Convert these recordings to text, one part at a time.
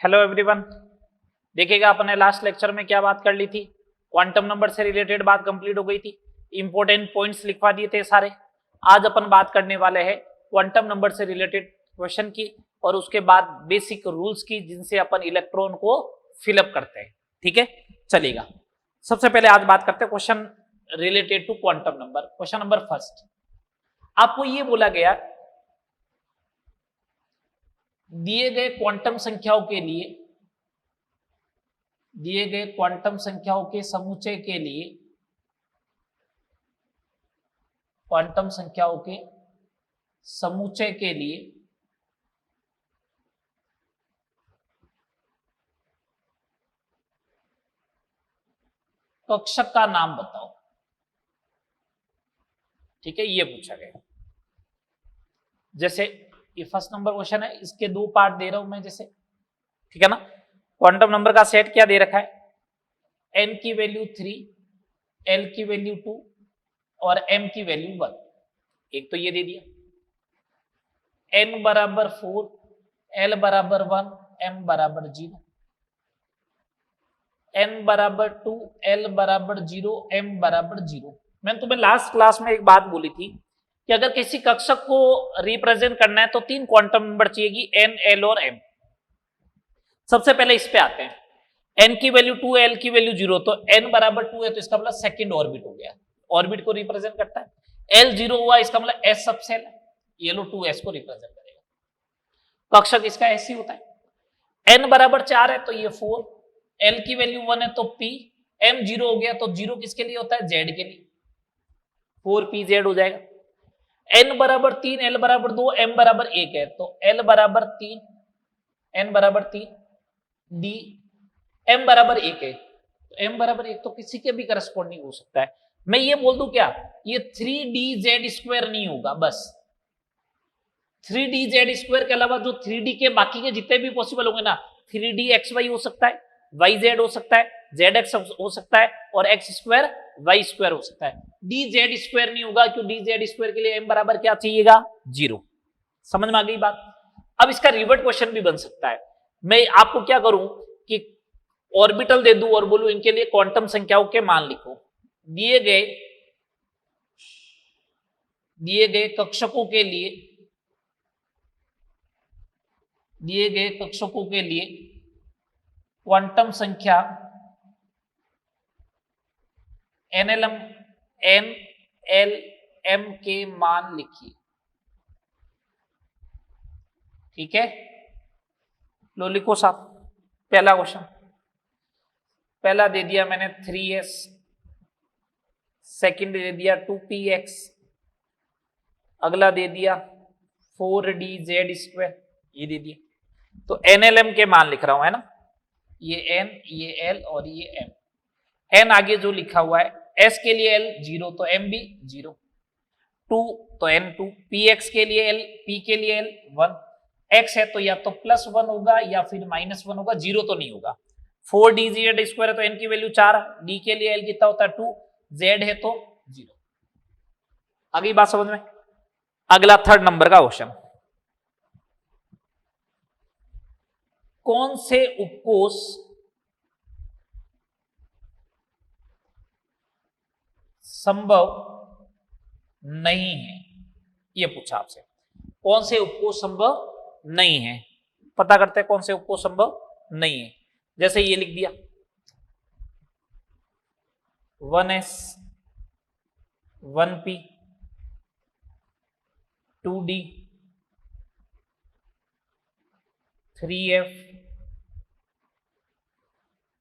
Hello everyone. देखिएगा अपने last lecture में क्या बात कर ली थी। क्वांटम नंबर से रिलेटेड बात कंप्लीट हो गई थी, इंपॉर्टेंट पॉइंट्स लिखवा दिए थे सारे। आज अपन बात करने वाले हैं क्वांटम नंबर से रिलेटेड क्वेश्चन की और उसके बाद बेसिक रूल्स की जिनसे अपन इलेक्ट्रॉन को फिलअप करते हैं। ठीक है, चलेगा। सबसे पहले आज बात करते हैं question related to quantum number. Question number first, आपको ये बोला गया दिए गए क्वांटम संख्याओं के लिए, दिए गए क्वांटम संख्याओं के समुच्चय के लिए, क्वांटम संख्याओं के समुच्चय के लिए कक्षक का नाम बताओ। ठीक है, ये पूछा गया। जैसे ये फर्स्ट नंबर क्वेश्चन है, इसके दो पार्ट दे रहा हूं मैं जैसे, ठीक है ना। क्वांटम नंबर का सेट क्या दे रखा है, n की वैल्यू 3, l की वैल्यू 2 और m की वैल्यू 1। एक तो ये दे दिया, n बराबर 4, l बराबर 1, m बराबर 0, n बराबर 2, l बराबर 0, m बराबर 0। मैंने तुम्हें लास्ट क्लास में एक बात बोली थी कि अगर किसी कक्षक को रिप्रेजेंट करना है तो तीन क्वांटम नंबर चाहिएगी, n, l और m। सबसे पहले इस पे आते हैं, n की वैल्यू 2, l की वैल्यू 0, तो n बराबर 2 है तो इसका मतलब सेकंड ऑर्बिट हो गया, ऑर्बिट को रिप्रेजेंट करता है। l 0 हुआ, इसका मतलब s सबसेल है, ये लो 2s को रिप्रेजेंट करेगा। कक्षक इसका s ही होता है। n बराबर 4 है तो ये 4, l की वैल्यू 1 है तो p, m 0 हो गया तो 0 किसके लिए होता है, z के लिए, 4pz हो जाएगा। n बराबर 3, l बराबर 2, m बराबर 1 है तो l बराबर 3, n बराबर 3, d, m बराबर 1 है तो m बराबर 1 तो किसी के भी करस्पॉन्डिंग हो सकता है। मैं ये बोल दूं क्या, ये 3dz² नहीं होगा, बस 3dz² के अलावा जो 3d के बाकी के जितने भी पॉसिबल होंगे ना, 3dxy हो सकता है, yz हो सकता है, zx हो सकता है और x² y² हो सकता है। dz² नहीं होगा क्यों, dz² के लिए m बराबर क्या चाहिएगा, 0। समझ में आ गई बात। अब इसका रिवर्ट क्वेश्चन भी बन सकता है। मैं आपको क्या करूं कि ऑर्बिटल दे दूं और बोलूं इनके लिए क्वांटम संख्याओं के मान लिखो। दिए गए कक्षकों के लिए, दिए गए कक्षकों के लिए क्वांटम संख्या NLM, NLM के मान लिखिए। ठीक है, लो लिखो साहब। पहला क्वेश्चन, पहला दे दिया मैंने 3s, सेकंड दे दिया 2px, अगला दे दिया 4dz², ये दे दिया। तो NLM के मान लिख रहा हूं, है ना, ये n, ये l और ये m। n आगे जो लिखा हुआ है, s के लिए l 0 तो m भी 0, 2 तो n2, px के लिए l, p के लिए l 1, x है तो या तो +1 होगा या फिर -1 होगा, 0 तो नहीं होगा। 4dz² है तो n की वैल्यू 4, d के लिए l कितना होता है 2, z है तो 0। अगली बात समझ में। अगला थर्ड नंबर का क्वेश्चन, कौन से उपकोष संभव नहीं है, ये पूछा आपसे। कौन से उपकोष संभव नहीं है, पता करते हैं कौन से उपकोष संभव नहीं है। जैसे ये लिख दिया 1s, 1p, 2d, 3f।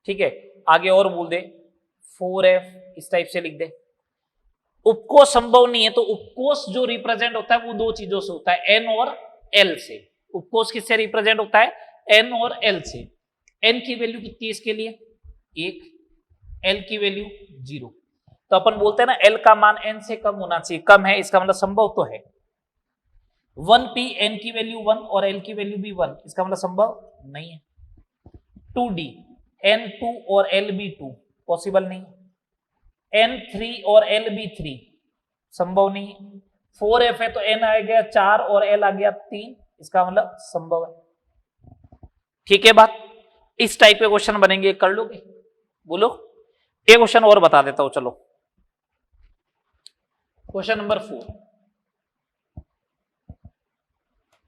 ठीक है, आगे और बोल दे 4f, इस टाइप से लिख दे। उपकोष संभव नहीं है तो उपकोष जो रिप्रेजेंट होता है वो दो चीजों से होता है, n और l से। उपकोष किससे रिप्रेजेंट होता है, n और l से। n की वैल्यू कितनी है इसके लिए 1, l की वैल्यू 0, तो अपन बोलते हैं ना l का मान n से कम होना चाहिए, कम है इसका मतलब संभव तो है। 1p, n की वैल्यू 1 और l की वैल्यू भी 1, इसका मतलब संभव नहीं है। 2d, n2 और l भी 2, पॉसिबल नहीं। n3 और l भी 3, संभव नहीं। 4f है तो n आ गया 4 और l आ गया 3, इसका मतलब संभव है। ठीक है बात। इस टाइप के क्वेश्चन बनेंगे, कर लोगे? बोलो। एक क्वेश्चन और बता देता हूं, चलो। Question number 4,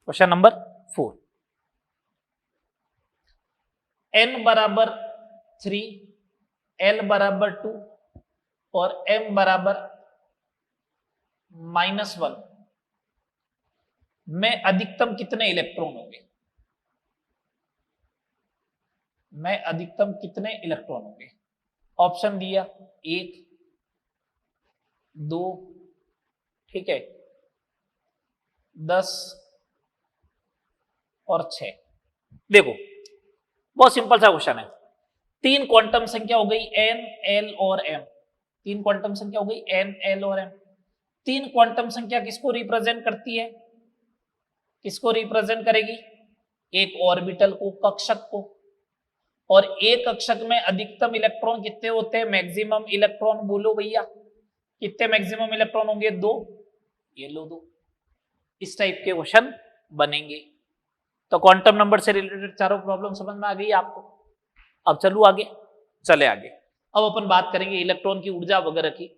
question number 4, n बराबर 3, l बराबर 2 और m बराबर -1 में अधिकतम कितने इलेक्ट्रॉन होंगे? में अधिकतम कितने इलेक्ट्रॉन होंगे? ऑप्शन दिया 1, 2, ठीक है, 10 और 6। देखो बहुत सिंपल सा क्वेश्चन है। तीन क्वांटम संख्या हो गई n, l और m। तीन क्वांटम संख्या हो गई n, l और m। तीन क्वांटम संख्या किसको रिप्रेजेंट करती है? किसको रिप्रेजेंट करेगी? एक ऑर्बिटल को, कक्षक को। और एक कक्षक में अधिकतम इलेक्ट्रॉन कितने होते हैं? मैक्सिमम इलेक्ट्रॉन बोलो भैया, कितने मैक्सिमम इलेक्ट्रॉन होंगे? 2। ये लो 2। इस टाइप के क्वेश्चन बनेंगे। तो क्वांटम नंबर से रिलेटेड चारों प्रॉब्लम समझ में आ गई आपको। अब चलो आगे, चले आगे। अब अपन बात करेंगे इलेक्ट्रॉन की ऊर्जा वगैरह की।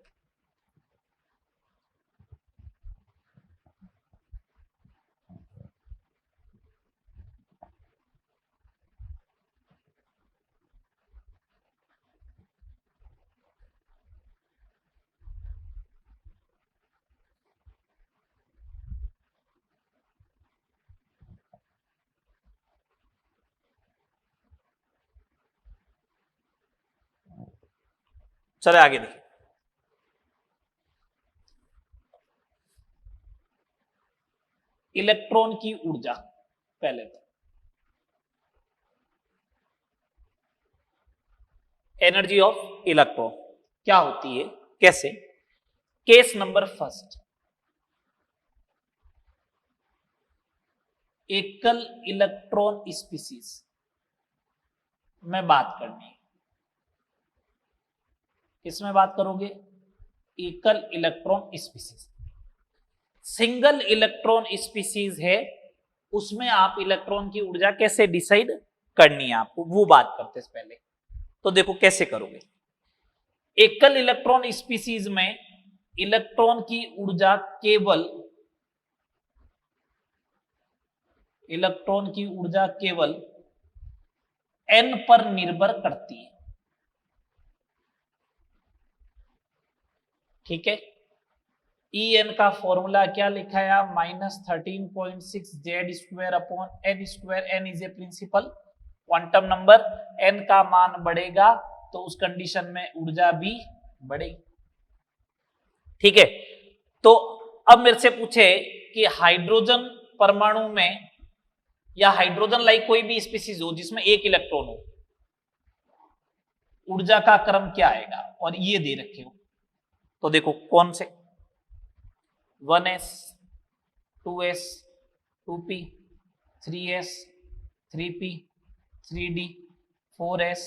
चले आगे देखिए। इलेक्ट्रॉन की ऊर्जा, पहले तो एनर्जी ऑफ इलेक्ट्रॉन क्या होती है, कैसे? केस नंबर फर्स्ट, एकल इलेक्ट्रॉन स्पीसीज में बात करनी है। किसमें बात करोगे? एकल electron species. Single electron species है, उसमें आप इलेक्ट्रॉन की ऊर्जा कैसे डिसाइड करनी है आपको, वो बात करते हैं पहले। तो देखो कैसे करोगे। एकल इलेक्ट्रॉन स्पीसीज में इलेक्ट्रॉन की ऊर्जा केवल n पर निर्भर करती है, ठीक है। En का फॉर्मूला क्या लिखा है? -13.6 Z² upon n²। n is a principal quantum number. n का मान बढ़ेगा तो उस कंडीशन में ऊर्जा भी बढ़ेगी, ठीक है। तो अब मेरे से पूछे कि हाइड्रोजन परमाणु में या हाइड्रोजन लाइक कोई भी स्पीसीज हो जिसमें एक इलेक्ट्रॉन हो, ऊर्जा का क्रम क्या आएगा? और ये दे रखे हो, तो देखो कौन से 1s 2s 2p 3s 3p 3d 4s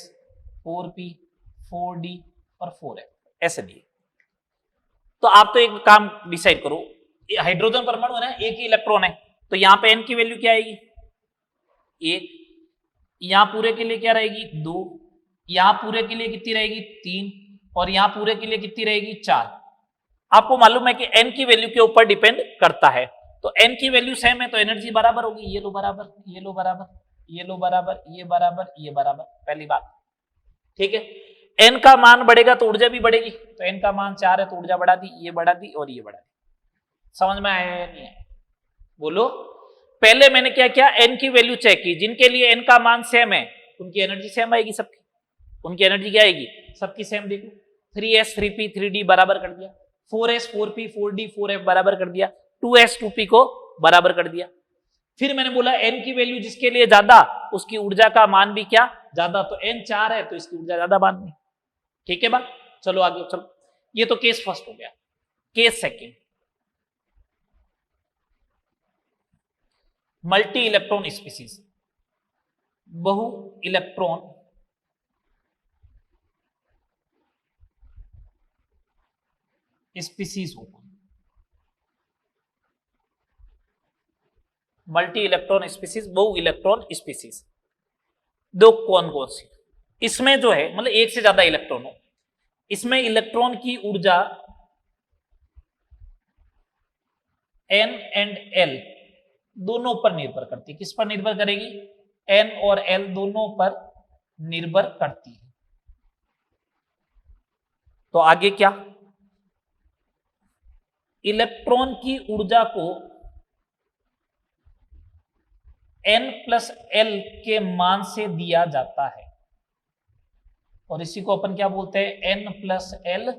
4p 4d और 4f ऐसे दिए। तो आप तो एक काम डिसाइड करो, हाइड्रोजन परमाणु है ना, एक ही इलेक्ट्रॉन है, तो यहां पे n की वैल्यू क्या आएगी? 1। यहां पूरे के लिए क्या रहेगी? 2। यहां पूरे के लिए कितनी रहेगी? 3। और यहां पूरे के लिए कितनी रहेगी? 4। आपको मालूम है कि n की वैल्यू के ऊपर डिपेंड करता है, तो n की वैल्यू सेम है तो एनर्जी बराबर होगी। ये लो बराबर, ये लो बराबर, ये लो बराबर, ये बराबर, ये बराबर, पहली बात, ठीक है। n का मान बढ़ेगा तो ऊर्जा भी बढ़ेगी, तो n का मान 4 है तो ऊर्जा बढ़ा दी, ये बढ़ा दी और ये बढ़ा दी। समझ में आया या नहीं आया? बोलो। पहले मैंने क्या किया? n की वैल्यू चेक की, जिनके लिए n का मान सेम है उनकी एनर्जी सेम आएगी सबकी। उनकी एनर्जी क्या आएगी? सबकी सेम। देखो 3s 3p 3d बराबर कर दिया, 4s 4p 4d 4f बराबर कर दिया, 2s 2p को बराबर कर दिया। फिर मैंने बोला n की वैल्यू जिसके लिए ज्यादा उसकी ऊर्जा का मान भी क्या? ज्यादा। तो n 4 है तो इसकी ऊर्जा ज्यादा माननी, ठीक है बात। चलो आगे चलो। ये तो केस फर्स्ट हो गया। Case second, multi electron species, बहु इलेक्ट्रॉन स्पीसीज होगा। मल्टी इलेक्ट्रॉन स्पीसीज, बहु इलेक्ट्रॉन स्पीसीज। दो कौन कौन सी, इसमें जो है मतलब एक से ज्यादा इलेक्ट्रॉन हो, इसमें इलेक्ट्रॉन की ऊर्जा n एंड l दोनों पर निर्भर करती है। किस पर निर्भर करेगी? n और l दोनों पर निर्भर करती है। तो आगे क्या, इलेक्ट्रॉन की ऊर्जा को n प्लस l के मान से दिया जाता है और इसी को अपन क्या बोलते हैं? n plus l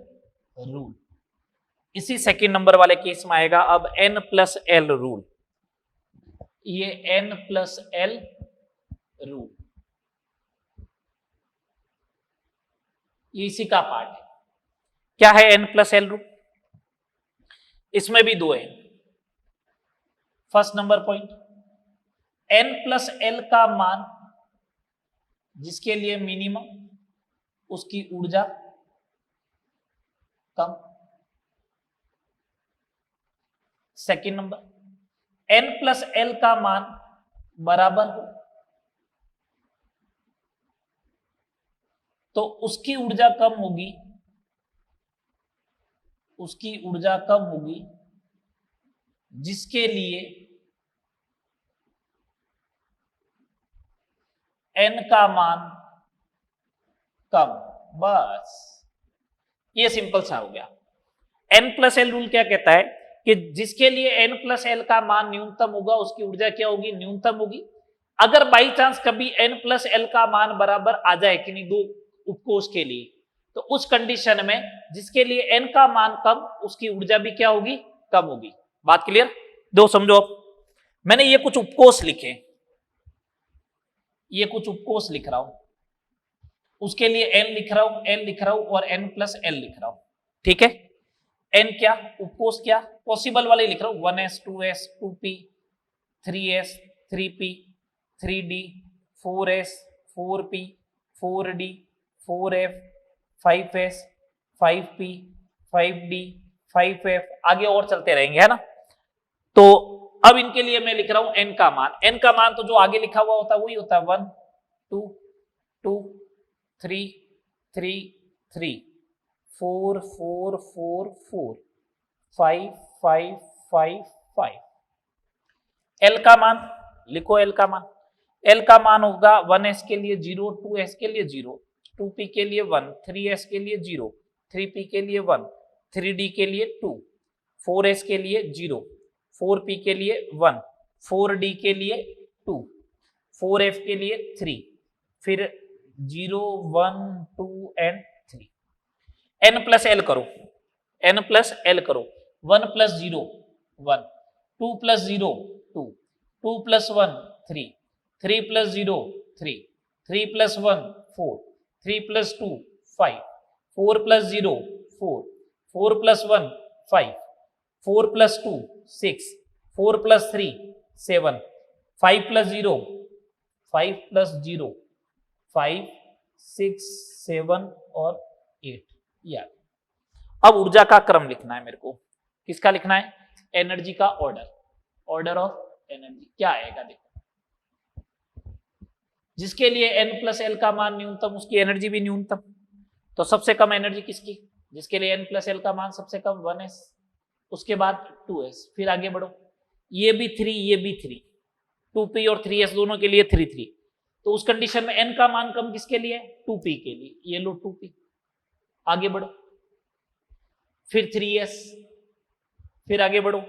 rule. इसी सेकंड नंबर वाले केस में आएगा अब n प्लस l रूल। ये n प्लस l रूल ये इसी का पार्ट है। क्या है n प्लस l रूल? इसमें भी दो है। First number point, n plus l का मान जिसके लिए मिनिमम, उसकी ऊर्जा कम। Second number, n plus l का मान बराबर हो तो उसकी ऊर्जा कम होगी, उसकी ऊर्जा कम होगी जिसके लिए n का मान कम। बस ये सिंपल सा हो गया। n प्लस एल रूल क्या कहता है कि जिसके लिए n प्लस एल का मान न्यूनतम होगा उसकी ऊर्जा क्या होगी? न्यूनतम होगी। अगर बाई चांस कभी n प्लस एल का मान बराबर आ जाए कि नहीं दो उपकोष के लिए, तो उस कंडीशन में जिसके लिए n का मान कम उसकी ऊर्जा भी क्या होगी? कम होगी। बात क्लियर? दो समझो। अब मैंने ये कुछ उपकोष लिखे, ये कुछ उपकोष लिख रहा हूं, उसके लिए n लिख रहा हूं, n लिख रहा हूं और n प्लस l लिख रहा हूं। ठीक है, n क्या उपकोष, क्या पॉसिबल वाले लिख रहा हूं, 1s 2s 2p 3s 3p 3d 4s 4p 4d 4f 5s 5p 5d 5f, आगे और चलते रहेंगे, है ना। तो अब इनके लिए मैं लिख रहा हूं n का मान। n का मान तो जो आगे लिखा हुआ होता है वही होता है, 1 2 2 3 3 3 4 4 4 4 5 5 5 5। l का मान लिखो, l का मान, l का मान होगा 1s के लिए 0, 2s के लिए 0, 2p के लिए 1, 3s के लिए 0, 3p के लिए 1, 3d के लिए 2, 4s के लिए 0, 4p के लिए 1, 4d के लिए 2, 4f के लिए 3, फिर 0 1 2 एंड 3। n प्लस एल करो, n प्लस एल करो, 1 plus 0 1, 2 plus 0 2, 2 plus 1 3, 3 plus 0 3, 3 plus 1 4, 3 plus 2 5, 4 plus 0 4, 4 plus 1 5, 4 plus 2 6, 4 plus 3 7, 5 plus 0 5 plus 0 5 6 7 और 8। यार अब ऊर्जा का क्रम लिखना है मेरे को। किसका लिखना है? एनर्जी का ऑर्डर, ऑर्डर ऑफ एनर्जी क्या आएगा देखो। जिसके लिए n प्लस एल का मान न्यूनतम उसकी एनर्जी भी न्यूनतम। तो सबसे कम एनर्जी किसकी? जिसके लिए n प्लस एल का मान सबसे कम 1s, उसके बाद 2s, फिर आगे बढ़ो, ये भी 3 ये भी 3, 2p और 3s दोनों के लिए 3 3। तो उस कंडीशन में n का मान कम किसके लिए? 2p के लिए, ये लो 2p। आगे बढ़ो, फिर 3s, फिर आगे बढ़ो,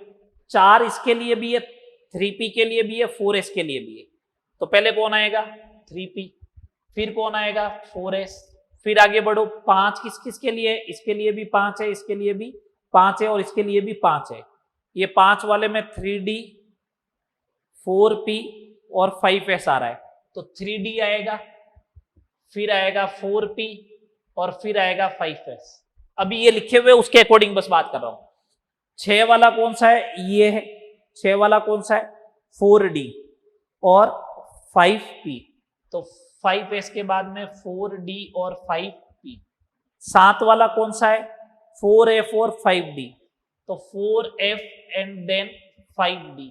4 इसके लिए भी है, 3p के लिए भी है, 4s के लिए भी है। तो पहले कौन आएगा? 3p, फिर कौन आएगा? 4s, फिर आगे बढ़ो, 5 किस किस के लिए? इसके लिए भी 5 है, इसके लिए भी 5 है और इसके लिए भी 5 है। ये 5 वाले में 3d 4p और 5s आ रहा है, तो 3d आएगा, फिर आएगा 4p और फिर आएगा 5s। अभी ये लिखे हुए उसके अकॉर्डिंग बस बात कर रहा हूं। 6 वाला कौन सा है? ये है। 6 वाला कौन सा है? 4d और 5p, तो 5s के बाद में 4d और 5p। 7 वाला कौन सा है? 4f और 5d, तो 4f एंड देन 5d,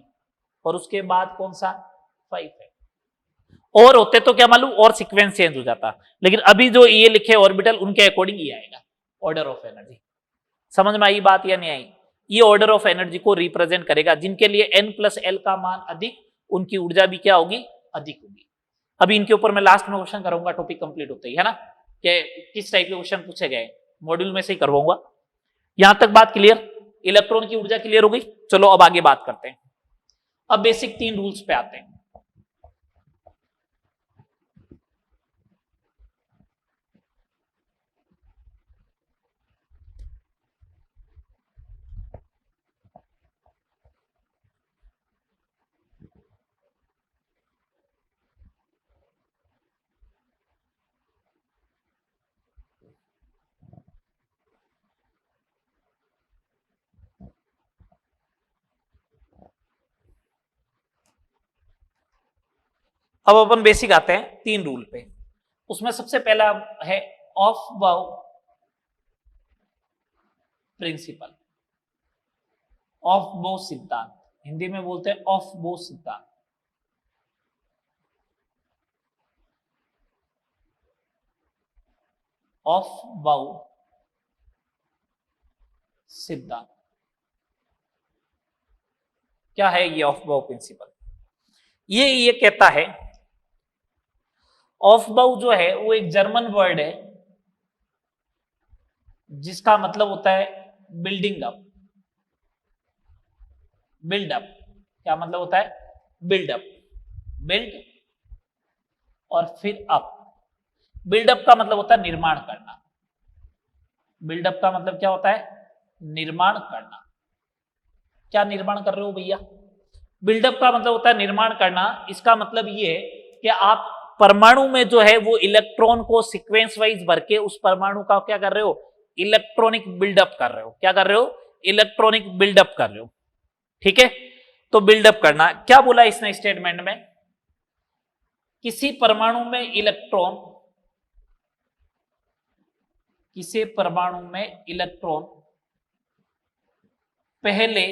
और उसके बाद कौन सा? 5 है। और होते तो क्या मालूम, और सीक्वेंस चेंज हो जाता, लेकिन अभी जो ये लिखे ऑर्बिटल उनके अकॉर्डिंग ये आएगा ऑर्डर ऑफ एनर्जी। समझ में आई बात या नहीं आई? ये ऑर्डर ऑफ एनर्जी को रिप्रेजेंट करेगा, जिनके लिए n+l का मान अधिक, उनकी ऊर्जा भी क्या होगी, अधिक होगी। अभी इनके ऊपर मैं लास्ट में क्वेश्चन करूंगा टॉपिक कंप्लीट होते ही, है ना, कि किस टाइप के क्वेश्चन पूछे गए, मॉड्यूल में से ही करवाऊंगा। यहां तक बात क्लियर, इलेक्ट्रॉन की ऊर्जा क्लियर हो गई। चलो अब आगे बात करते हैं। अब बेसिक 3 रूल्स पे आते हैं। अब अपन बेसिक आते हैं 3 रूल पे। उसमें सबसे पहला है ऑफ बाउ प्रिंसिपल, ऑफ बाउ सिद्धांत, हिंदी में बोलते हैं ऑफ बाउ सिद्धांत। ऑफ बाउ सिद्धांत क्या है? ये ऑफ बाउ प्रिंसिपल ये कहता है, ऑफ बाउ जो है वो एक जर्मन वर्ड है जिसका मतलब होता है बिल्डिंग अप। बिल्डअप क्या मतलब होता है? बिल्डअप, बिल्ड और फिर अप। बिल्डअप का मतलब होता है निर्माण करना। बिल्डअप का मतलब क्या होता है? निर्माण करना। क्या निर्माण कर रहे हो भैया? बिल्डअप का मतलब होता है निर्माण करना। इसका मतलब ये है कि आप परमाणु में जो है वो इलेक्ट्रॉन को सीक्वेंस वाइज भर के उस परमाणु का क्या कर रहे हो? इलेक्ट्रॉनिक बिल्डअप कर रहे हो। क्या कर रहे हो? इलेक्ट्रॉनिक बिल्डअप कर रहे हो। ठीक है, तो बिल्डअप करना क्या बोला इसने स्टेटमेंट में? किसी परमाणु में इलेक्ट्रॉन, किसी परमाणु में इलेक्ट्रॉन पहले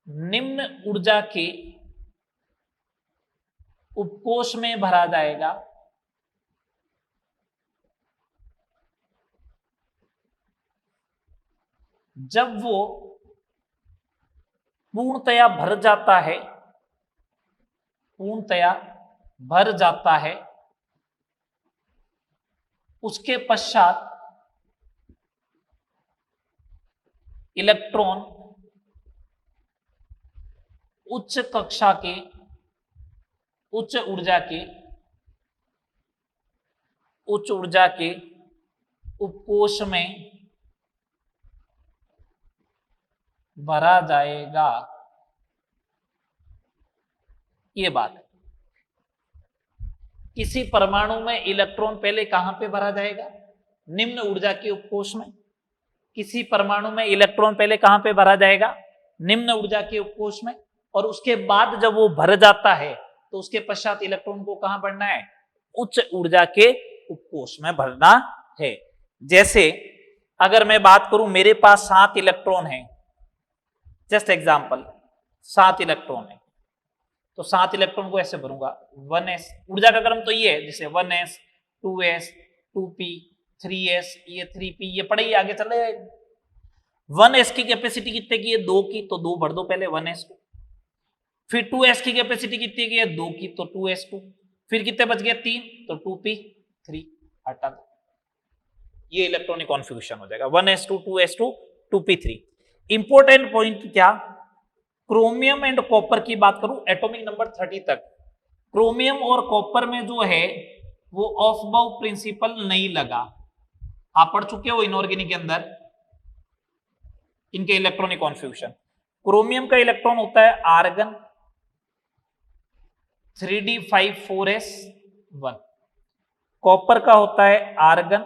निम्न ऊर्जा के उपकोष में भरा जाएगा, जब वो पूर्णतया भर जाता है, पूर्णतया भर जाता है, उसके पश्चात इलेक्ट्रॉन उच्च कक्षा के, उच्च ऊर्जा के, उच्च ऊर्जा के उपकोष में भरा जाएगा। ये बात है, किसी परमाणु में इलेक्ट्रॉन पहले कहां पे भरा जाएगा? निम्न ऊर्जा के उपकोष में। किसी परमाणु में इलेक्ट्रॉन पहले कहां पे भरा जाएगा? निम्न ऊर्जा के उपकोष में। और उसके बाद जब वो भर जाता है तो उसके पश्चात इलेक्ट्रॉन को कहां भरना है? उच्च ऊर्जा के उपकोष में भरना है। जैसे अगर मैं बात करूं, मेरे पास 7 इलेक्ट्रॉन है, जस्ट एग्जांपल 7 इलेक्ट्रॉन है, तो 7 इलेक्ट्रॉन को ऐसे भरूंगा 1s। ऊर्जा का क्रम तो ये है, जैसे 1s 2s 2p 3s, ये 3p, ये पड़े ही आगे चले जाएगा। 1s की कैपेसिटी कितने की है? 2 की, तो 2 भर दो पहले 1s को। फिर 2s की कैपेसिटी कितनी की है? 2 की, तो 2s2। फिर कितने बच गए? 3, तो 2p 3 हटा दो। ये इलेक्ट्रॉनिक कॉन्फ़िगरेशन हो जाएगा 1s2 2s2 2p3। Important point क्या? क्रोमियम एंड कॉपर की बात करूं एटॉमिक नंबर 30 तक, क्रोमियम और कॉपर में जो है वो ऑफ बाउ प्रिंसिपल नहीं लगा। आप पढ़ चुके हो इनऑर्गेनिक के अंदर इनके इलेक्ट्रॉनिक कॉन्फ़िगरेशन। क्रोमियम का इलेक्ट्रॉन होता है आर्गन 3d5 4s1, कॉपर का होता है आर्गन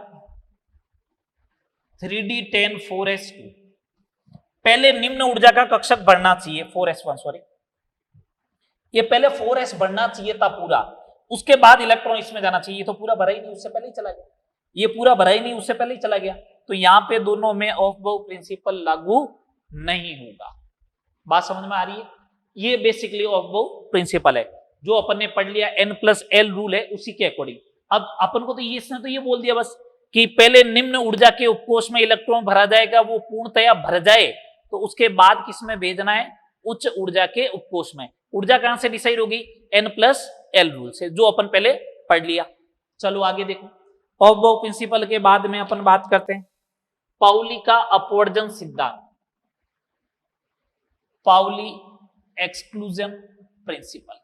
3d10 4s2। पहले निम्न ऊर्जा का कक्षक बढ़ना चाहिए 4s1, सॉरी, ये पहले 4s बढ़ना चाहिए था पूरा, उसके बाद इलेक्ट्रॉन इसमें जाना चाहिए। तो पूरा भरा ही नहीं, उससे पहले ही चला गया। ये पूरा भरा ही नहीं, उससे पहले ही चला गया। तो यहां पे दोनों में ऑफ बाउ प्रिंसिपल लागू नहीं होगा। बात समझ में आ रही है? ये बेसिकली ऑफ बाउ प्रिंसिपल है। जो अपन ने पढ़ लिया n+l रूल है उसी के अकॉर्डिंग। अब अपन को तो ये इसने तो ये बोल दिया बस कि पहले निम्न ऊर्जा के उपकोष में इलेक्ट्रॉन भरा जाएगा, वो पूर्णतया भर जाए तो उसके बाद किसमें भेजना है, उच्च ऊर्जा के उपकोष में। ऊर्जा कहां से डिसाइड होगी, n+l रूल से, जो अपन पहले पढ़ लिया। चलो आगे देखो, पॉप-बॉउ प्रिंसिपल के बाद में अपन बात करते हैं पाउली का अपवर्जन सिद्धांत, पाउली एक्सक्लूजन प्रिंसिपल।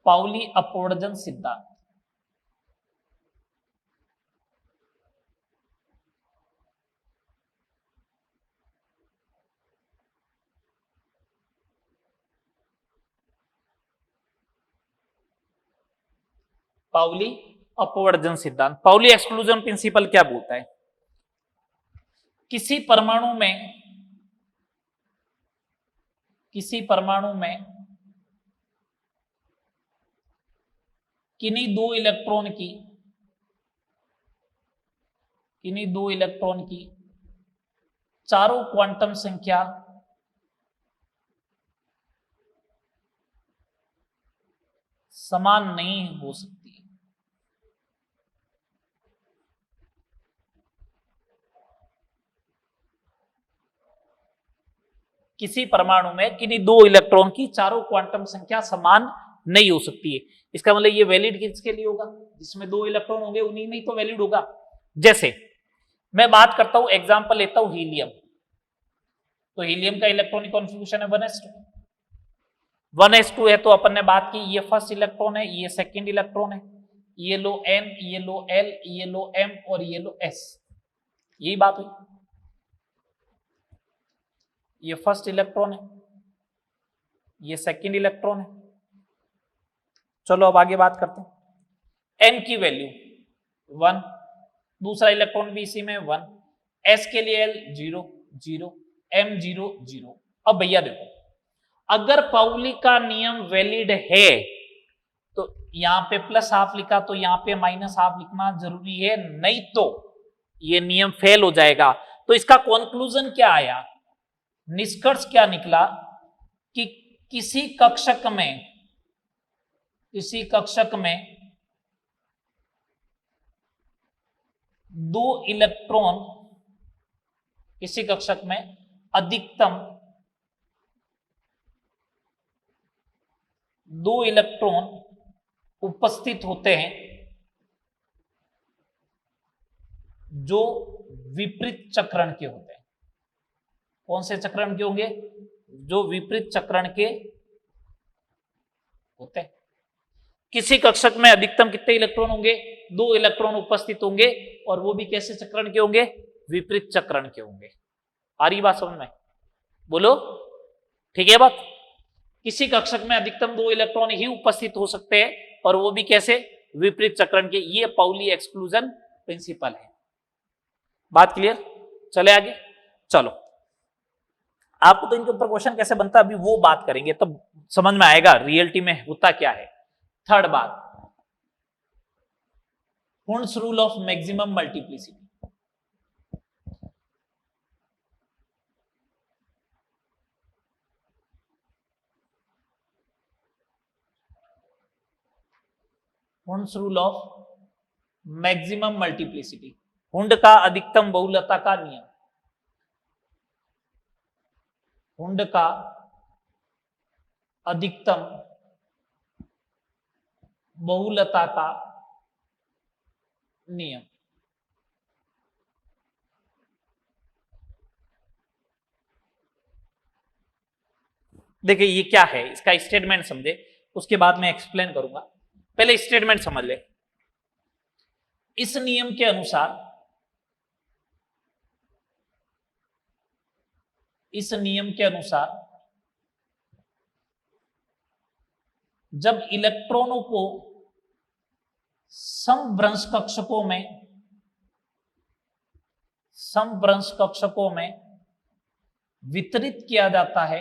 पाउली अपवर्जन सिद्धांत, पाउली अपवर्जन सिद्धांत। पाउली एक्सक्लूजन प्रिंसिपल क्या बोलता है, किसी परमाणु में किन्हीं दो इलेक्ट्रॉन की चारों क्वांटम संख्या समान नहीं हो सकती। किसी परमाणु में किन्हीं दो इलेक्ट्रॉन की चारों क्वांटम संख्या समान नहीं हो सकती है। इसका मतलब ये वैलिड किसके लिए होगा, जिसमें दो इलेक्ट्रॉन होंगे उन्हीं में तो वैलिड होगा। जैसे मैं बात करता हूं, एग्जांपल लेता हूं हीलियम, तो हीलियम का इलेक्ट्रॉनिक कॉन्फ़िगरेशन है 1s2। 1s2 है तो अपन ने बात की ये फर्स्ट इलेक्ट्रॉन है, ये सेकंड इलेक्ट्रॉन है, ये लो n, ये लो l, ये लो m और ये लो s, यही बात हुई। ये फर्स्ट इलेक्ट्रॉन है, ये सेकंड इलेक्ट्रॉन है। चलो अब आगे बात करते हैं। n की वैल्यू 1, दूसरा इलेक्ट्रॉन भी इसी में 1, s के लिए l 0 0, m 0 0। अब भैया देखो, अगर पाउली का नियम वैलिड है तो यहां पे प्लस हाफ लिखा तो यहां पे माइनस हाफ लिखना जरूरी है, नहीं तो ये नियम फेल हो जाएगा। तो इसका कंक्लूजन क्या आया, निष्कर्ष क्या निकला कि किसी कक्षक में दो इलेक्ट्रॉन, किसी कक्षक में अधिकतम दो इलेक्ट्रॉन उपस्थित होते हैं जो विपरीत चक्रण के होते हैं। कौन से चक्रण के होंगे, जो विपरीत चक्रण के होते हैं। किसी कक्षक में अधिकतम कितने इलेक्ट्रॉन होंगे, दो इलेक्ट्रॉन उपस्थित होंगे, और वो भी कैसे चक्रण के होंगे, विपरीत चक्रण के होंगे। आ रही बात समझ में, बोलो ठीक है बात। किसी कक्षक में अधिकतम दो इलेक्ट्रॉन ही उपस्थित हो सकते हैं, और वो भी कैसे, विपरीत चक्रण के। ये पाउली एक्सक्लूजन प्रिंसिपल है। बात क्लियर, चले आगे। चलो, आपको तो इनके ऊपर क्वेश्चन कैसे बनता है अभी वो बात करेंगे, तब समझ में आएगा रियलिटी में होता क्या है। थर्ड बात, Hund's rule of maximum multiplicity. Hund's rule of maximum multiplicity, Hund का अधिकतम बहुलता का नियम। हुंड का अधिकतम बहुलता का नियम। देखिए ये क्या है, इसका स्टेटमेंट समझे, उसके बाद मैं एक्सप्लेन करूंगा। पहले स्टेटमेंट समझ ले। इस नियम के अनुसार, इस नियम के अनुसार जब इलेक्ट्रॉनों को समभ्रंश कक्षकों में वितरित किया जाता है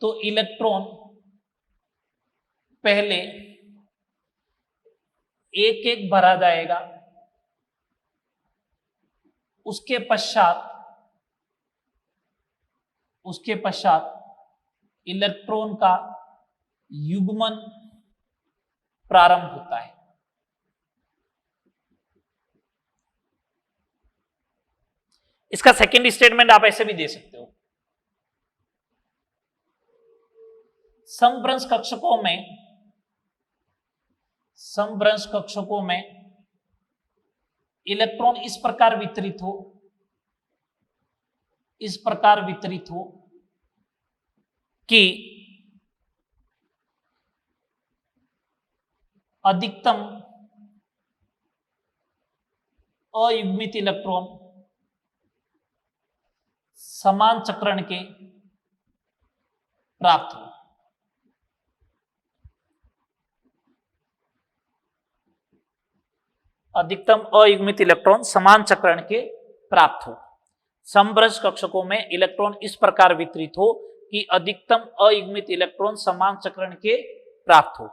तो इलेक्ट्रॉन पहले एक एक भरा जाएगा, उसके पश्चात इलेक्ट्रॉन का युग्मन प्रारंभ होता है। इसका सेकंड स्टेटमेंट आप ऐसे भी दे सकते हो, समभ्रंश कक्षकों में इलेक्ट्रॉन इस प्रकार वितरित हो कि अधिकतम अयुग्मित इलेक्ट्रॉन समान चक्रण के प्राप्त हो। अधिकतम अयुग्मित इलेक्ट्रॉन समान चक्रण के प्राप्त हो। समभ्रंश कक्षकों में इलेक्ट्रॉन इस प्रकार वितरित हो कि अधिकतम अयुग्मित इलेक्ट्रॉन समान चक्रण के प्राप्त हो।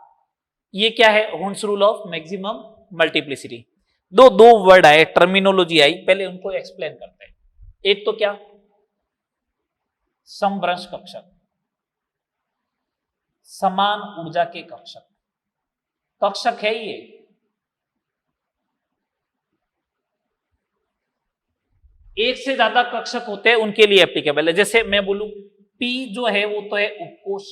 ये क्या है? Hund's rule of maximum multiplicity. दो वर्ड आए, टर्मिनोलॉजी आई, पहले उनको एक्सप्लेन करते हैं। एक तो क्या, समभ्रंश कक्षक, समान ऊर्जा के कक्षक है ये। एक से ज्यादा कक्षक होते हैं उनके लिए एप्लीकेबल है। जैसे मैं बोलूं P जो है वो तो है उपकोष,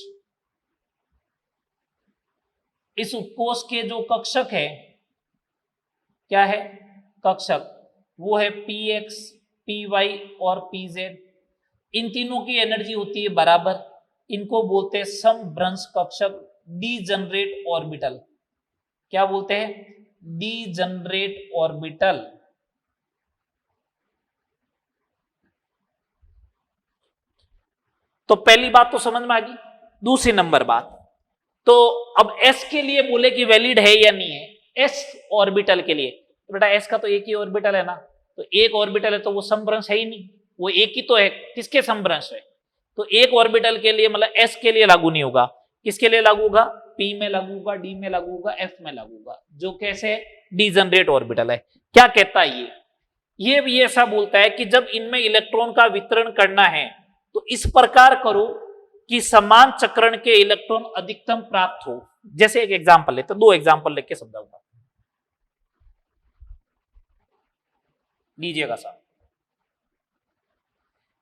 इस उपकोष के जो कक्षक है, क्या है कक्षक, वो है Px, Py और Pz। इन तीनों की एनर्जी होती है बराबर, इनको बोलते हैं समभ्रंश कक्षक डीजनरेट ऑर्बिटल। क्या बोलते हैं? Degenerate orbital. तो पहली बात तो समझ में आ गई। दूसरी नंबर बात, तो अब s के लिए बोले कि वैलिड है या नहीं है, s ऑर्बिटल के लिए, तो बेटा s का तो एक ही ऑर्बिटल है ना, तो एक ऑर्बिटल है तो वो समभ्रंश है ही नहीं, वो एक ही तो है, किसके समभ्रंश है? तो एक ऑर्बिटल के लिए मतलब s के लिए लागू नहीं होगा। किसके लिए लागू होगा? p में लागू होगा, d में लागू होगा, f में लागू होगा, जो कैसे डीजनरेट ऑर्बिटल है। क्या कहता है ये भी ऐसा बोलता है कि जब इनमें इलेक्ट्रॉन का वितरण करना है तो इस प्रकार करो कि समान चक्रण के इलेक्ट्रॉन अधिकतम प्राप्त हो। जैसे एक एग्जांपल लेते, दो एग्जांपल लेके समझाऊंगा, लीजिएगा साहब।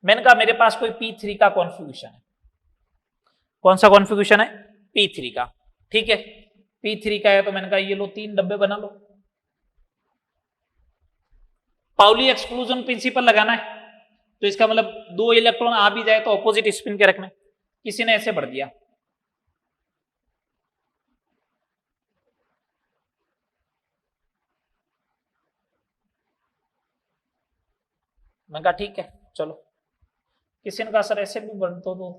मैंने कहा मेरे पास कोई P3 का कॉन्फ़िगरेशन है। कौन सा कॉन्फ़िगरेशन है? P3 का। ठीक है, P3 का है तो मैंने कहा ये लो 3 डब्बे बना लो। पाउली एक्सक्लूजन प्रिंसिपल लगाना है, तो इसका मतलब 2 इलेक्ट्रॉन आ भी जाए तो ऑपोजिट स्पिन के रखने। किसी ने ऐसे भर दिया, मैंने कहा ठीक है चलो। किसी ने कहा सर ऐसे भी भर तो दो,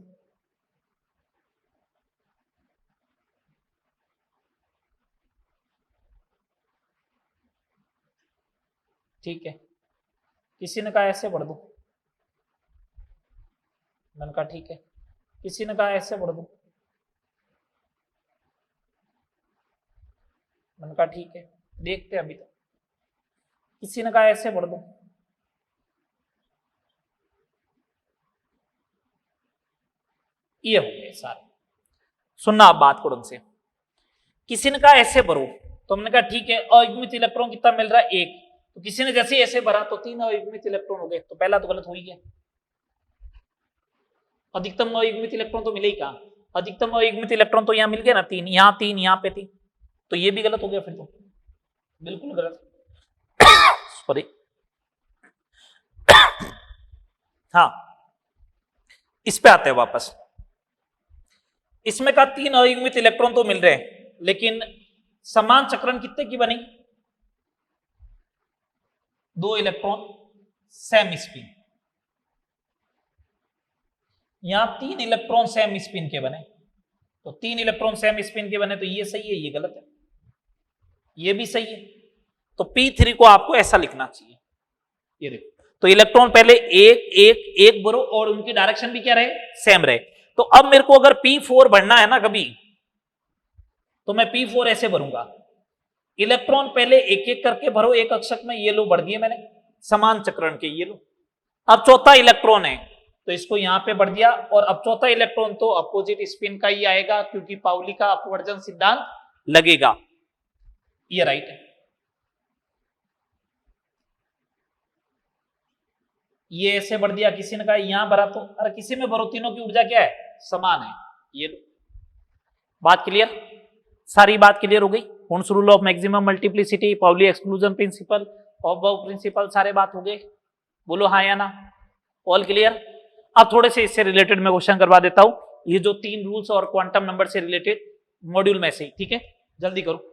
ठीक है। किसी ने कहा ऐसे भर दो, मैंने कहा ठीक है। किसी ने कहा ऐसे भर दो, मैंने कहा ठीक है, देखते अभी तक। किसी ने कहा ऐसे भर दो, ये हो गए सारे। सुनना आप बात को ढंग से। किसी ने कहा ऐसे भरो, तो हमने कहा ठीक है। अयुग्मित इलेक्ट्रॉन कितना मिल रहा है? 1। तो किसी ने जैसे ऐसे भरा तो 3 अयुग्मित इलेक्ट्रॉन हो गए, तो पहला तो गलत हो ही गया। अधिकतम अयुग्मित इलेक्ट्रॉन तो मिले ही कहां? अधिकतम अयुग्मित इलेक्ट्रॉन तो यहां मिल गया ना, 3, यहां 3, यहां पे 3, तो ये भी गलत हो गया फिर तो, बिल्कुल गलत। सॉरी। हाँ, इस पे आते हैं वापस। इसमें का 3 अयुग्मित इलेक्ट्रॉन तो मिल रहे हैं, लेकिन समान चक्रण कितने की बनी? 2 इलेक्ट्रॉन सेम स्पिन। यहां 3 इलेक्ट्रॉन सेम स्पिन के बने, तो 3 इलेक्ट्रॉन सेम स्पिन के बने, तो ये सही है, ये गलत है, ये भी सही है। तो P3 को आपको ऐसा लिखना चाहिए, ये देखो। तो इलेक्ट्रॉन पहले एक भरो और उनकी डायरेक्शन भी क्या रहे? सेम रहे। तो अब मेरे को अगर P4 भरना है ना कभी, तो मैं P4 ऐसे भरूंगा। इलेक्ट्रॉन पहले एक एक करके भरो एक कक्षक में, ये लो भर दिए मैंने समान चक्रण के, ये लो। अब चौथा इलेक्ट्रॉन है तो इसको यहां पे बढ़ दिया, और अब चौथा इलेक्ट्रॉन तो अपोजिट स्पिन का ही आएगा क्योंकि पाउली का अपवर्जन सिद्धांत लगेगा। ये राइट है। ये ऐसे बढ़ दिया, किसी ने कहा यहां भरा तो, अरे किसी में भरो, तीनों की ऊर्जा क्या है, समान है। ये लो, बात क्लियर, सारी बात क्लियर हो गई। Hund's rule of maximum multiplicity, Pauli exclusion principle, aufbau principle, सारे बात हो गए। बोलो हाँ या ना, ऑल क्लियर। अब थोड़े से इससे रिलेटेड मैं क्वेश्चन करवा देता हूं, ये जो 3 रूल्स और क्वांटम नंबर से रिलेटेड मॉड्यूल में से, ठीक है, जल्दी करो।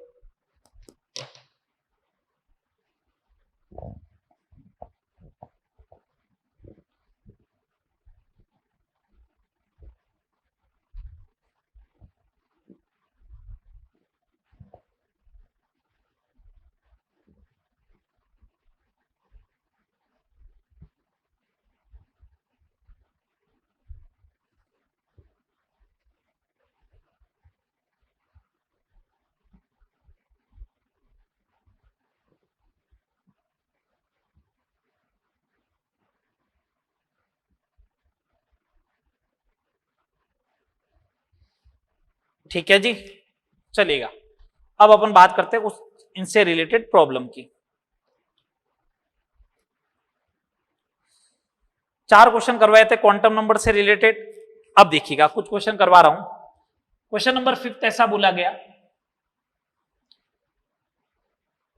ठीक है जी, चलेगा। अब अपन बात करते हैं उस इनसे रिलेटेड प्रॉब्लम की। 4 क्वेश्चन करवाए थे क्वांटम नंबर से रिलेटेड। अब देखिएगा कुछ क्वेश्चन करवा रहा हूं। क्वेश्चन नंबर 5 ऐसा बोला गया,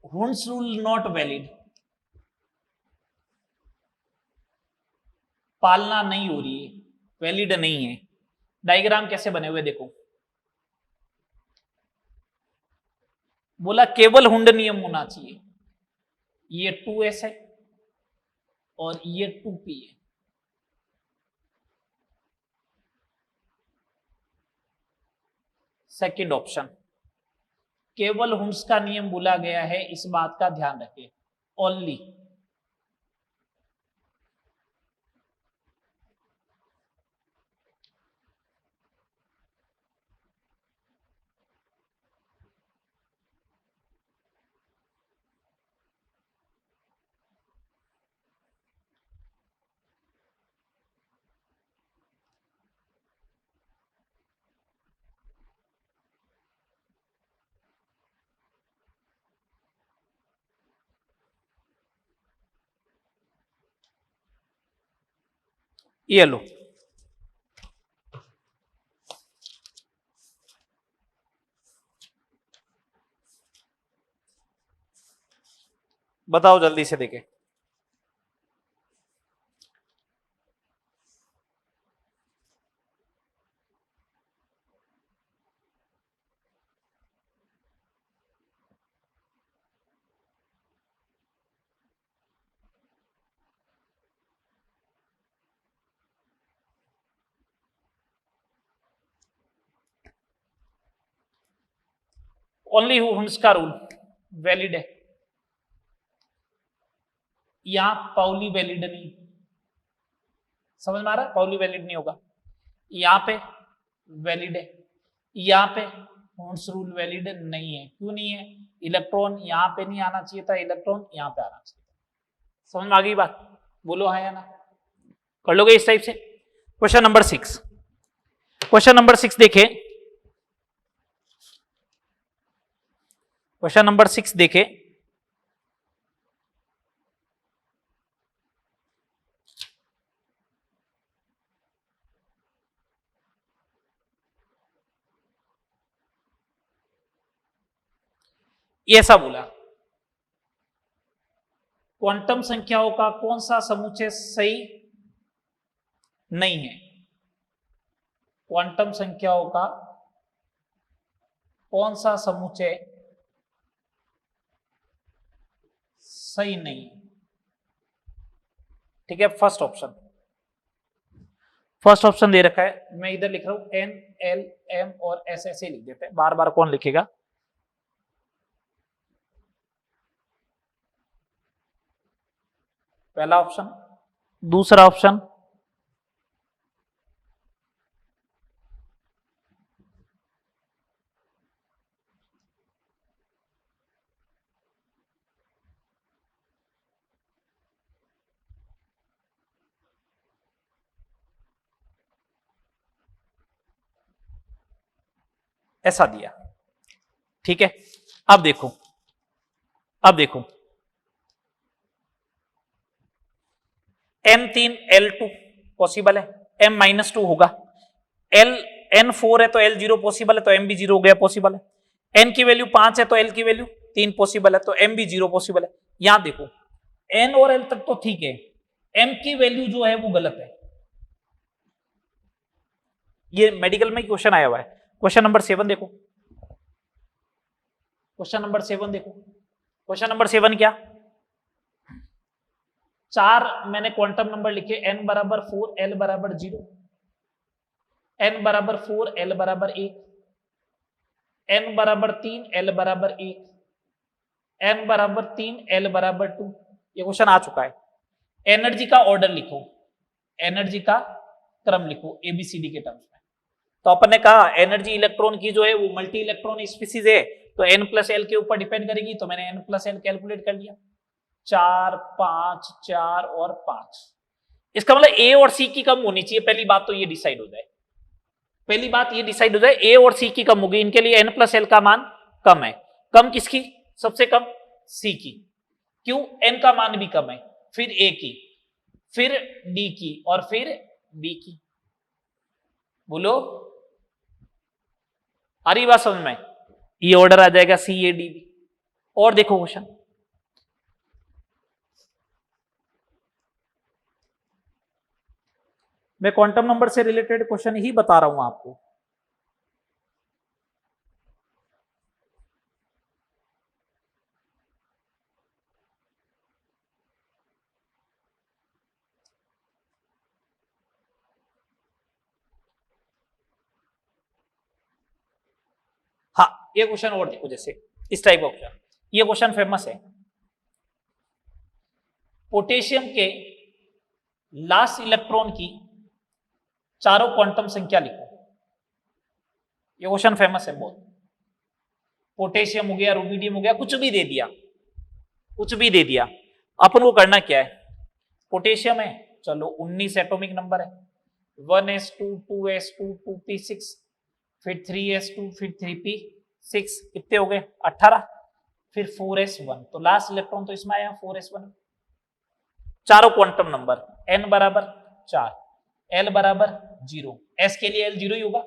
हुन्स रूल नॉट वैलिड, पालना नहीं हो रही है, वैलिड नहीं है। डायग्राम कैसे बने हुए देखो, बोला केवल हुंड नियम होना चाहिए, ये 2s है और ये 2p है। सेकंड ऑप्शन, केवल हुंस का नियम बोला गया है, इस बात का ध्यान रखें, ओनली। ये लो, बताओ जल्दी से देखे। ओनली हुंस का रूल वैलिड है, यहां पाउली वैलिड नहीं, समझ में आ रहा है, पाउली वैलिड नहीं होगा। यहां पे वैलिड है, यहां पे हुन्स रूल वैलिड नहीं है। क्यों नहीं है, इलेक्ट्रॉन यहां पे नहीं आना चाहिए था, इलेक्ट्रॉन यहां पे आना चाहिए था। समझ में आ गई बात, बोलो हाँ या ना, कर लोगे इस टाइप से। क्वेश्चन नंबर 6, क्वेश्चन नंबर 6 देखे, क्वेश्चन नंबर 6 देखे, ये ऐसा बोला, क्वांटम संख्याओं का कौन सा समुच्चय सही नहीं है, क्वांटम संख्याओं का कौन सा समुच्चय सही नहीं है। ठीक है, फर्स्ट ऑप्शन, फर्स्ट ऑप्शन दे रखा है, मैं इधर लिख रहा हूं एन एल एम और एस, ऐसे लिख देते हैं, बार बार कौन लिखेगा। पहला ऑप्शन, दूसरा ऑप्शन, ऐसा दिया, ठीक है। अब देखो, अब देखो n3 L2 पॉसिबल है, m-2 होगा, L n4 है तो L0 पॉसिबल है, तो m भी 0 हो गया, पॉसिबल है। n की वैल्यू 5 है तो L की वैल्यू 3 पॉसिबल है, तो m भी 0 पॉसिबल है। यहां देखो n और L तक तो ठीक है, m की वैल्यू जो है वो गलत है। ये मेडिकल में क्वेश्चन आया हुआ है। क्वेश्चन नंबर 7 देखो, क्वेश्चन नंबर 7 देखो, क्वेश्चन नंबर 7 क्या, 4 मैंने क्वांटम नंबर लिखे, n बराबर 4, L बराबर 0, n बराबर 4, L बराबर 1, n बराबर 3, L बराबर 1, n बराबर 3, L बराबर 2। ये क्वेश्चन आ चुका है। एनर्जी का ऑर्डर लिखो, एनर्जी का क्रम लिखो एबीसीडी के टर्म्स में। तो अपन ने कहा एनर्जी इलेक्ट्रॉन की जो है वो मल्टी इलेक्ट्रॉन स्पीसीज है, तो n प्लस एल के ऊपर डिपेंड करेगी, तो मैंने n प्लस एल कैलकुलेट कर लिया, 4 5 4 और 5। इसका मतलब ए और सी की कम होनी चाहिए, पहली बात तो ये डिसाइड हो जाए, पहली बात ये डिसाइड हो जाए ए और सी की कम होगी, इनके लिए n प्लस एल का मान कम है। कम किसकी, सबसे कम सी की, क्यों, n का मान भी कम है, फिर ए की, फिर डी की, और फिर बी की। बोलो, आ रही बात समझ में, ये ऑर्डर आ जाएगा सी ए डी बी। और देखो क्वेश्चन, मैं क्वांटम नंबर से रिलेटेड क्वेश्चन ही बता रहा हूं आपको। हाँ, ये क्वेश्चन और देखो, जैसे इस टाइप का क्वेश्चन, ये क्वेश्चन फेमस है, पोटेशियम के लास्ट इलेक्ट्रॉन की चारों क्वांटम संख्या लिखो। ये क्वेश्चन फेमस है बहुत। पोटेशियम हो गया, रुबिडियम हो गया, कुछ भी दे दिया, कुछ भी दे दिया, अपन को करना क्या है, पोटेशियम है, चलो 19 एटॉमिक नंबर है, 1s2 2s2 2p6, फिर 3s2, फिर 3p6, कितने हो गए 18, फिर 4s1, तो लास्ट इलेक्ट्रॉन तो इसमें आया 4s1। चारों क्वांटम नंबर, n बराबर 4, L बराबर 0, s के लिए L 0 ही होगा,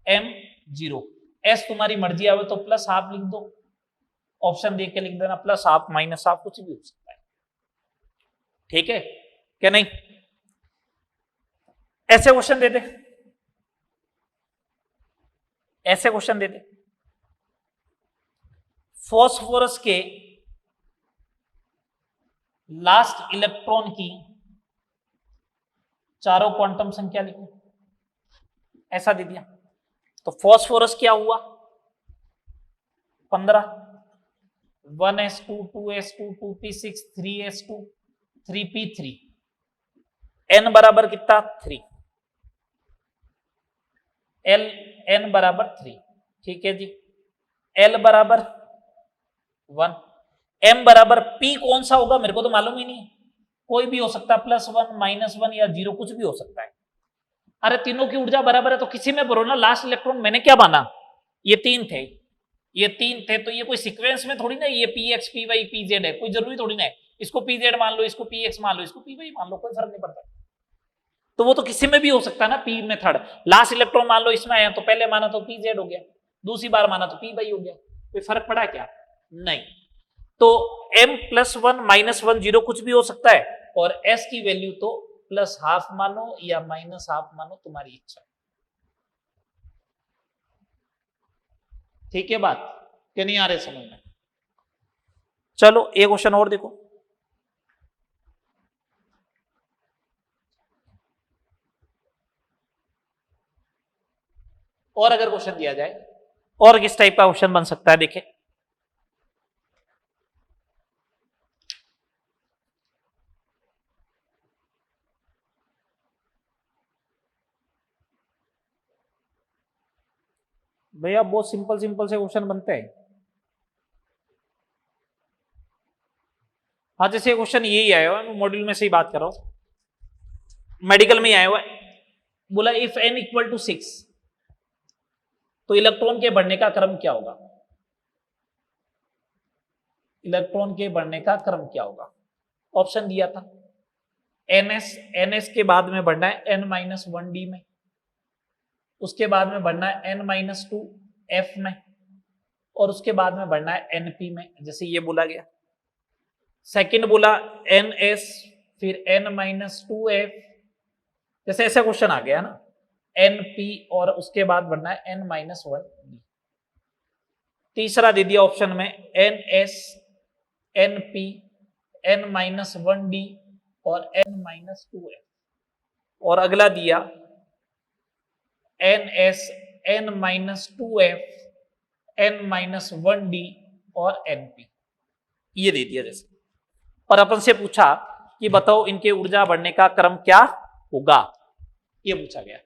m 0, s तुम्हारी मर्जी आवे तो प्लस हाफ लिख दो, ऑप्शन देख के लिख देना, प्लस हाफ माइनस हाफ कुछ भी हो सकता है, ठीक है क्या नहीं। ऐसे क्वेश्चन दे दे, ऐसे क्वेश्चन दे दे, फास्फोरस के लास्ट इलेक्ट्रॉन की चारों क्वांटम संख्या लिखो, ऐसा दे दिया, तो फास्फोरस क्या हुआ 15, 1s2 2s2 2p6 3s2 3p3, n बराबर कितना 3, l n बराबर 3, ठीक है जी, l बराबर 1, m बराबर p कौन सा होगा मेरे को तो मालूम ही नहीं है, कोई भी हो सकता है, +1 -1 या 0 कुछ भी हो सकता है। अरे तीनों की ऊर्जा बराबर है तो किसी में भरो ना, लास्ट इलेक्ट्रॉन मैंने क्या माना, ये 3 थे, ये 3 थे, तो ये कोई सीक्वेंस में थोड़ी ना ये px py pz है, कोई जरूरी थोड़ी ना है, इसको pz मान लो, इसको px मान लो, इसको py मान लो, कोई फर्क नहीं पड़ता, तो वो तो किसी में भी हो सकता है ना। p मेथड, लास्ट इलेक्ट्रॉन मान लो इसमें आया तो पहले माना तो pz हो गया, दूसरी बार माना तो py हो गया, कोई फर्क पड़ा क्या, नहीं। तो m +1 -1 0 कुछ भी हो सकता है, और s की वैल्यू तो प्लस हाफ मानो या माइनस हाफ मानो, तुम्हारी इच्छा, ठीक है बात, क्या नहीं आ रहे समझ में। चलो एक क्वेश्चन और देखो, और अगर क्वेश्चन दिया जाए, और किस टाइप का क्वेश्चन बन सकता है, देखें भैया, बहुत सिंपल सिंपल से क्वेश्चन बनते हैं। हाँ, जैसे क्वेश्चन यही आया हुआ है, मॉड्यूल में से ही बात कर रहा हूं, मेडिकल में ही आया हुआ है, बोला इफ n = 6, तो इलेक्ट्रॉन के बढ़ने का क्रम क्या होगा? इलेक्ट्रॉन के बढ़ने का क्रम क्या होगा? ऑप्शन दिया था एनएस के बाद में बढ़ना है n-1d में, उसके बाद में बढ़ना है n-2f में, और उसके बाद में बढ़ना है np में, जैसे ये बोला गया। सेकंड बोला ns फिर n-2f, जैसे ऐसा क्वेश्चन आ गया ना, np और उसके बाद बढ़ना है n-1d। तीसरा दे दिया ऑप्शन में ns np n-1d और n-2f, और अगला दिया ns n-2f n-1d और np, ये दे दिया जैसे। और अपन से पूछा कि बताओ इनके ऊर्जा बढ़ने का क्रम क्या होगा, ये पूछा गया।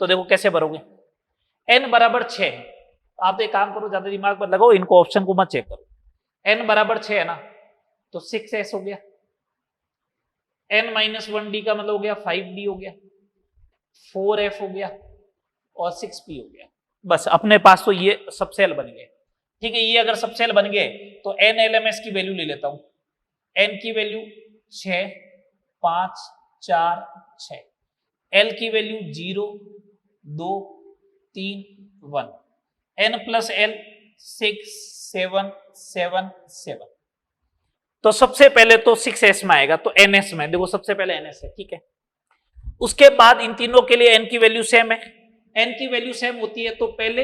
तो देखो कैसे भरोगे, n बराबर 6 है, आप एक काम करो, ज्यादा दिमाग मत लगाओ, इनको ऑप्शन को मत चेक करो। n बराबर 6 है ना, तो 6s हो गया, n-1d का मतलब हो गया 5d हो गया, 4f हो गया और 6p हो गया। बस अपने पास तो ये सब सेल बन गए। ठीक है, ये अगर सब सेल बन गए तो n LMS की वैल्यू ले लेता हूं। n की वैल्यू 6 5 4 6, l की वैल्यू 0 2 3 1, n प्लस l 6 7 7 7। तो सबसे पहले तो 6s में आएगा, तो ns में देखो सबसे पहले ns है। ठीक है, उसके बाद इन तीनों के लिए n की वैल्यू सेम है। n की वैल्यू सेम होती है तो पहले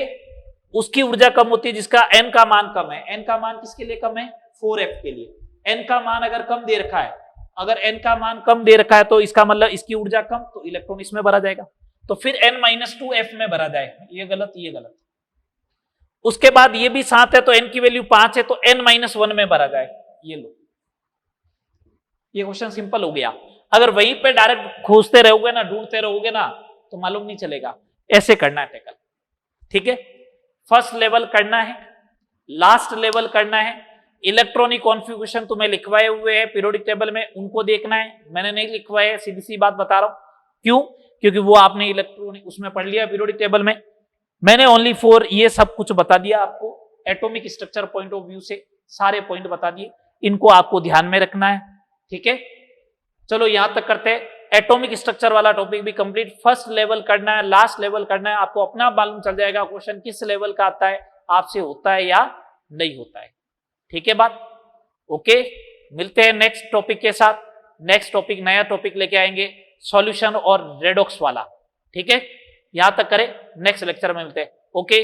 उसकी ऊर्जा कम होती है जिसका n का मान कम है। n का मान किसके लिए कम है? 4f के लिए। n का मान अगर कम दे रखा है, अगर n का मान कम दे रखा है तो इसका मतलब इसकी ऊर्जा कम, तो इलेक्ट्रॉन इसमें भरा जाएगा, तो फिर n-2f में भरा जाएगा। ये गलत, ये गलत। उसके बाद ये भी 7 है तो n की वैल्यू 5 है तो n-1 में भरा जाए। ये लो, ये क्वेश्चन सिंपल हो गया। अगर वहीं पे डायरेक्ट खोजते रहोगे ना, ढूंढते रहोगे ना, तो मालूम नहीं चलेगा। ऐसे करना है टैकल। ठीक है, फर्स्ट लेवल करना है, लास्ट लेवल करना है। इलेक्ट्रॉनिक कॉन्फ़िगरेशन तुम्हें लिखवाए हुए हैं पीरियोडिक टेबल में, उनको देखना है। मैंने नहीं लिखवाए, सीधी सी बात बता रहा हूं। क्यों? क्योंकि वो आपने इलेक्ट्रॉनिक उसमें पढ़ लिया पीरियोडिक टेबल में। मैंने ओनली फॉर ये सब कुछ बता दिया आपको, atomic structure point of view से सारे पॉइंट बता दिए, इनको आपको ध्यान में रखना है। ठीक है, चलो यहां तक करते हैं। एटॉमिक स्ट्रक्चर वाला टॉपिक भी कंप्लीट। फर्स्ट लेवल करना है, लास्ट लेवल करना है, आपको अपना मालूम चल जाएगा क्वेश्चन किस लेवल का आता है, आपसे होता है या नहीं होता है। ठीक है बात, ओके। मिलते हैं नेक्स्ट टॉपिक के साथ। नेक्स्ट टॉपिक, नया टॉपिक लेके आएंगे, सॉल्यूशन और रेडॉक्स वाला। ठीक है, यहां तक करें, नेक्स्ट लेक्चर में मिलते हैं। ओके।